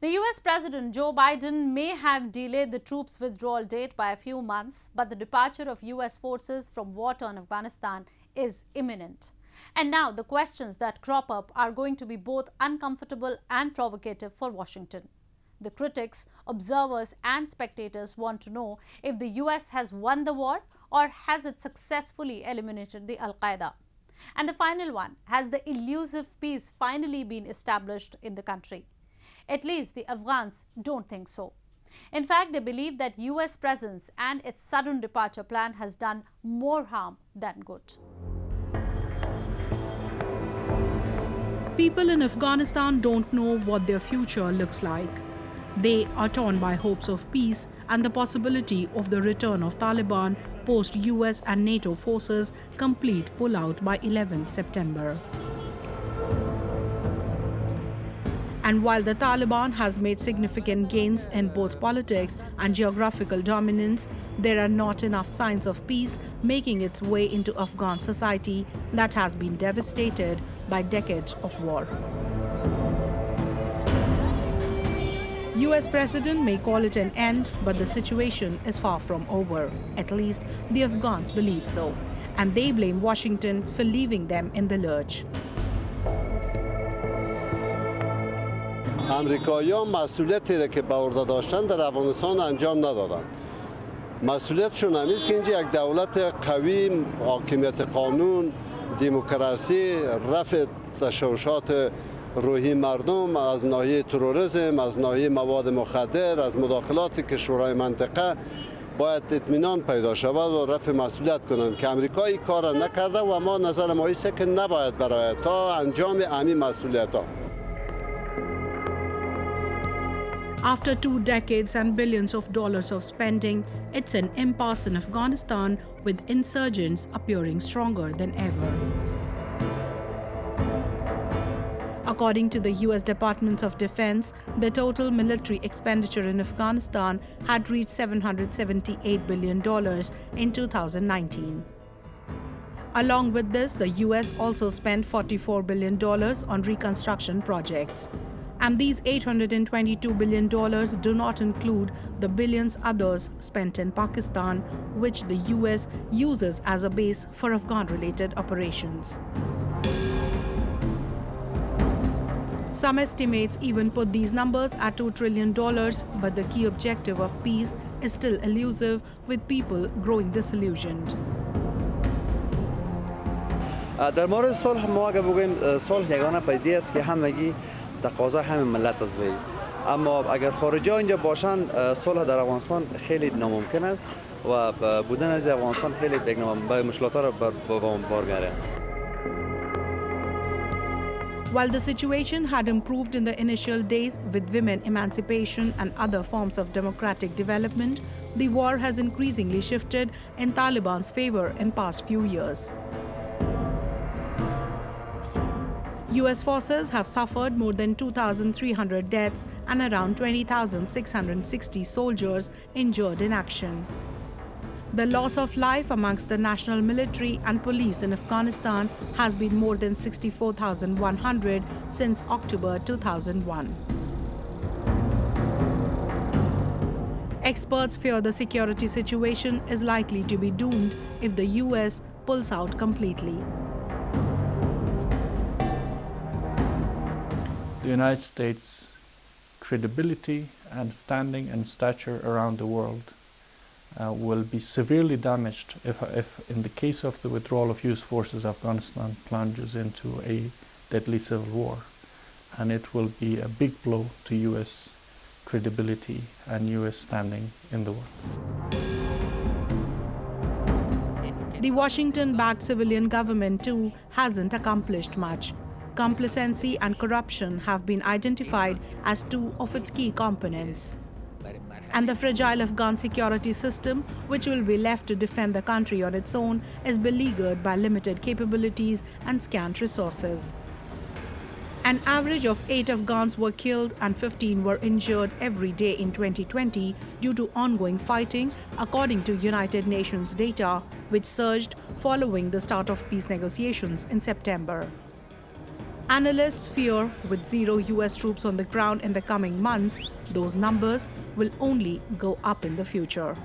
The US President Joe Biden may have delayed the troops withdrawal date by a few months, but the departure of US forces from war-torn Afghanistan is imminent. And now the questions that crop up are going to be both uncomfortable and provocative for Washington. The critics, observers and spectators want to know if the US has won the war or has it successfully eliminated the Al-Qaeda. And the final one, has the elusive peace finally been established in the country? At least the Afghans don't think so. In fact, they believe that US presence and its sudden departure plan has done more harm than good. People in Afghanistan don't know what their future looks like. They are torn by hopes of peace and the possibility of the return of Taliban post-US and NATO forces complete pullout by 11th September. And while the Taliban has made significant gains in both politics and geographical dominance, there are not enough signs of peace making its way into Afghan society that has been devastated by decades of war. US President may call it an end, but the situation is far from over. At least the Afghans believe so, and they blame Washington for leaving them in the lurch. امریکایی‌ها مسئولیتی را که به عهده داشتن در افغانستان انجام ندادند. مسئولیتشون هم است که اینجا یک دولت قوی، حاکمیت قانون، دموکراسی، رفع تشوشات روحی مردم از ناحیه تروریسم، از ناحیه مواد مخدر، از مداخلات کشورهای منطقه باید اطمینان پیدا شود و رفع مسئولیت کنند که امریکا این کار را نکرده و ما نظر ما است که نباید برای تا انجام همین مسئولیت‌ها. After 2 decades and billions of dollars of spending, it's an impasse in Afghanistan with insurgents appearing stronger than ever. According to the US Department of Defense, the total military expenditure in Afghanistan had reached $778 billion in 2019. Along with this, the US also spent $44 billion on reconstruction projects. And these $822 billion do not include the billions others spent in Pakistan, which the US uses as a base for Afghan-related operations. Some estimates even put these numbers at $2 trillion, but the key objective of peace is still elusive, with people growing disillusioned. در مورد صلح ما اگه بگوییم صلح یگانه پدیده است که همگی تقاضا همین ملت است وی، اما اگر خارجی ها اینجا باشند صلح در افغانستان خیلی ناممکن است و بودن از افغانستان خیلی به مشکلات را برمی‌گیره. While the situation had improved in the initial days with women emancipation and other forms of democratic development, the war has increasingly shifted in Taliban's favor in past few years. US forces have suffered more than 2,300 deaths and around 20,660 soldiers injured in action. The loss of life amongst the national military and police in Afghanistan has been more than 64,100 since October 2001. Experts fear the security situation is likely to be doomed if the US pulls out completely. The United States' credibility and standing and stature around the world will be severely damaged if in the case of the withdrawal of US forces, Afghanistan plunges into a deadly civil war. And it will be a big blow to US credibility and US standing in the world. The Washington-backed civilian government, too, hasn't accomplished much. Complacency and corruption have been identified as 2 of its key components. And the fragile Afghan security system, which will be left to defend the country on its own, is beleaguered by limited capabilities and scant resources. An average of 8 Afghans were killed and 15 were injured every day in 2020 due to ongoing fighting, according to United Nations data, which surged following the start of peace negotiations in September. Analysts fear with zero US troops on the ground in the coming months, those numbers will only go up in the future.